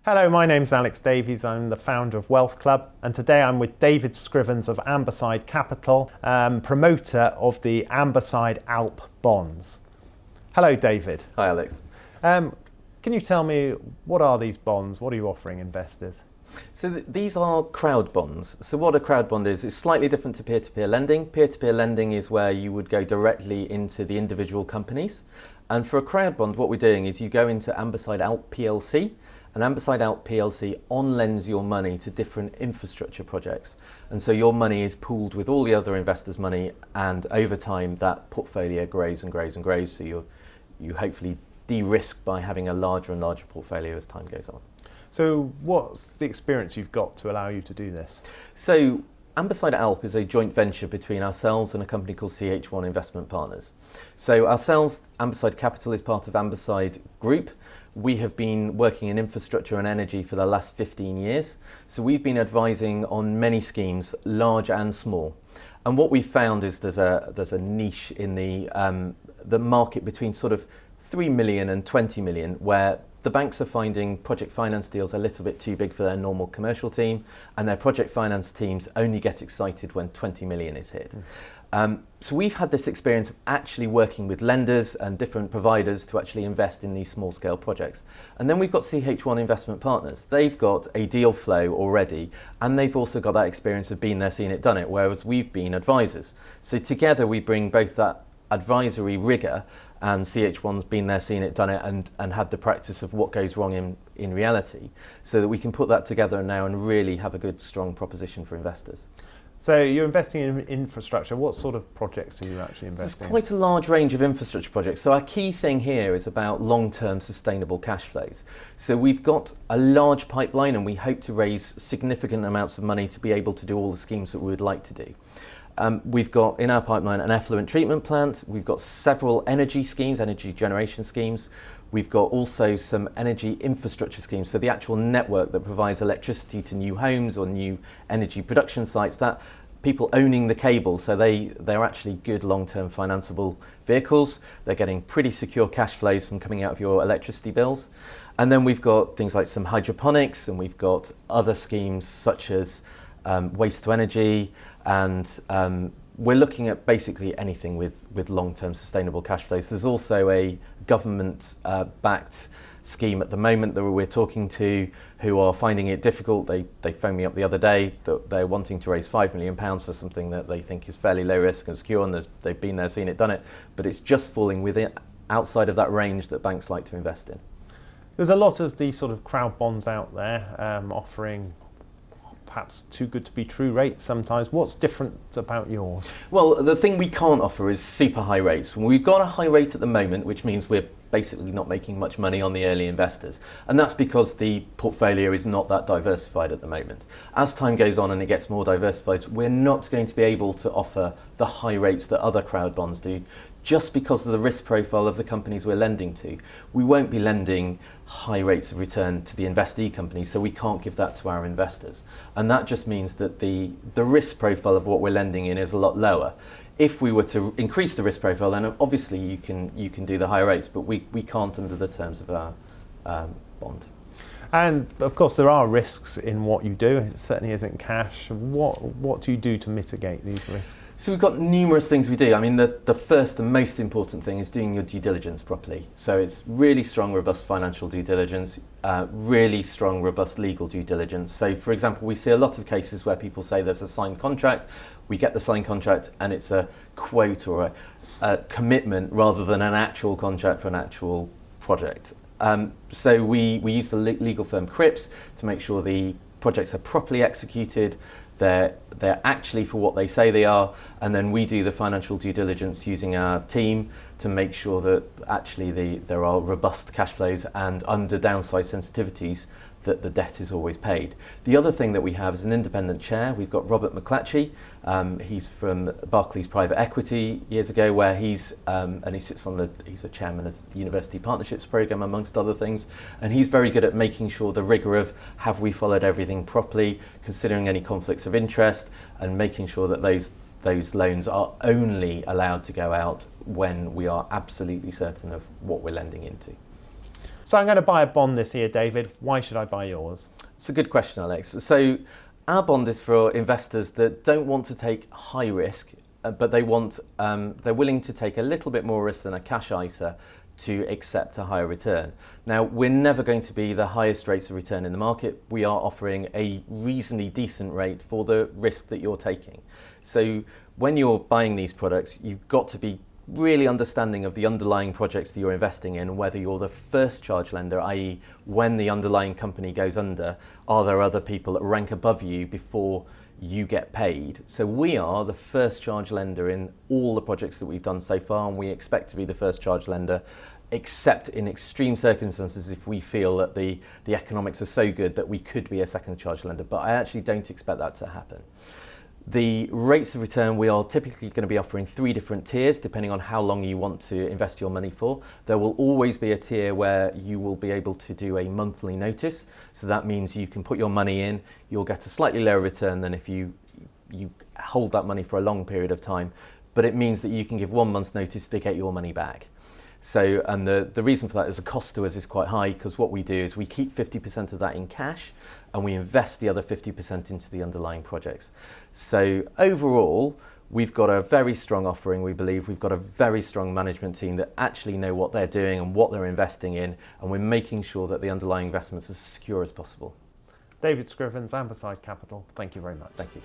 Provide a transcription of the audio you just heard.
Hello, my name's Alex Davies. I'm the founder of Wealth Club, and today I'm with David Scrivens of Amberside Capital, promoter of the Amberside ALP Bonds. Hello, David. Hi, Alex. Can you tell me, what are these bonds? What are you offering investors? So these are crowd bonds. So what a crowd bond is, it's slightly different to peer-to-peer lending. Peer-to-peer lending is where you would go directly into the individual companies. And for a crowd bond, what we're doing is you go into Amberside ALP PLC, and Amberside ALP PLC on-lends your money to different infrastructure projects. And so your money is pooled with all the other investors' money, and over time that portfolio grows and grows and grows. So you hopefully de-risk by having a larger and larger portfolio as time goes on. So what's the experience you've got to allow you to do this? So Amberside ALP is a joint venture between ourselves and a company called CH1 Investment Partners. So ourselves, Amberside Capital, is part of Amberside Group. We have been working in infrastructure and energy for the last 15 years. So we've been advising on many schemes, large and small. And what we've found is there's a niche in the market between sort of 3 million and 20 million, where the banks are finding project finance deals a little bit too big for their normal commercial team, and their project finance teams only get excited when 20 million is hit. So we've had this experience of actually working with lenders and different providers to actually invest in these small scale projects. And then we've got CH1 Investment Partners. They've got a deal flow already, and they've also got that experience of being there, seen it, done it, whereas we've been advisors. So together we bring both that advisory rigor, and CH1's been there, seen it, done it, and had the practice of what goes wrong in reality, so that we can put that together now and really have a good, strong proposition for investors. So you're investing in infrastructure. What sort of projects are you actually investing in? There's quite a large range of infrastructure projects. So our key thing here is about long-term sustainable cash flows. So we've got a large pipeline, and we hope to raise significant amounts of money to be able to do all the schemes that we would like to do. We've got in our pipeline an effluent treatment plant. We've got several energy schemes, energy generation schemes. We've got also some energy infrastructure schemes, so the actual network that provides electricity to new homes or new energy production sites, that people owning the cable, so they're actually good long-term financeable vehicles. They're getting pretty secure cash flows from coming out of your electricity bills. And then we've got things like some hydroponics, and we've got other schemes such as waste to energy, and we're looking at basically anything with long-term sustainable cash flows. There's also a government-backed scheme at the moment that we're talking to, who are finding it difficult. They phoned me up the other day that they're wanting to raise £5 million for something that they think is fairly low risk and secure, and they've been there, seen it, done it, but it's just falling within outside of that range that banks like to invest in. There's a lot of these sort of crowd bonds out there offering perhaps too good to be true rates sometimes. What's different about yours? Well, the thing we can't offer is super high rates. We've got a high rate at the moment, which means we're basically not making much money on the early investors. And that's because the portfolio is not that diversified at the moment. As time goes on and it gets more diversified, we're not going to be able to offer the high rates that other crowd bonds do, just because of the risk profile of the companies we're lending to. We won't be lending high rates of return to the investee companies, so we can't give that to our investors. And that just means that the risk profile of what we're lending in is a lot lower. If we were to increase the risk profile, then obviously you can do the higher rates, but we can't under the terms of our bond. And of course there are risks in what you do. It certainly isn't cash. What do you do to mitigate these risks? So we've got numerous things we do. I mean, the first and most important thing is doing your due diligence properly. So it's really strong, robust financial due diligence, really strong, robust legal due diligence. So for example, we see a lot of cases where people say there's a signed contract, we get the signed contract and it's a quote or a commitment rather than an actual contract for an actual project. So we use the legal firm Cripps to make sure the projects are properly executed, they're actually for what they say they are, and then we do the financial due diligence using our team to make sure that actually there are robust cash flows, and under downside sensitivities that the debt is always paid. The other thing that we have is an independent chair. We've got Robert McClatchy. He's from Barclays Private Equity years ago, where he's and he sits on he's a chairman of the University Partnerships Programme, amongst other things, and he's very good at making sure the rigour of have we followed everything properly, considering any conflicts of interest, and making sure that those loans are only allowed to go out when we are absolutely certain of what we're lending into. So I'm going to buy a bond this year, David. Why should I buy yours? It's a good question, Alex. So our bond is for investors that don't want to take high risk, but they're willing to take a little bit more risk than a cash ISA to accept a higher return. Now, we're never going to be the highest rates of return in the market. We are offering a reasonably decent rate for the risk that you're taking. So when you're buying these products, you've got to be really understanding of the underlying projects that you're investing in, whether you're the first charge lender, i.e. when the underlying company goes under, are there other people that rank above you before you get paid? So we are the first charge lender in all the projects that we've done so far, and we expect to be the first charge lender, except in extreme circumstances if we feel that the economics are so good that we could be a second charge lender, but I actually don't expect that to happen. The rates of return, we are typically going to be offering 3 different tiers depending on how long you want to invest your money for. There will always be a tier where you will be able to do a monthly notice. So that means you can put your money in, you'll get a slightly lower return than if you hold that money for a long period of time. But it means that you can give 1 month's notice to get your money back. So, and the reason for that is the cost to us is quite high, because what we do is we keep 50% of that in cash and we invest the other 50% into the underlying projects. So overall, we've got a very strong offering, we believe. We've got a very strong management team that actually know what they're doing and what they're investing in, and we're making sure that the underlying investments are as secure as possible. David Scrivens, Amberside Capital, thank you very much. Thank you.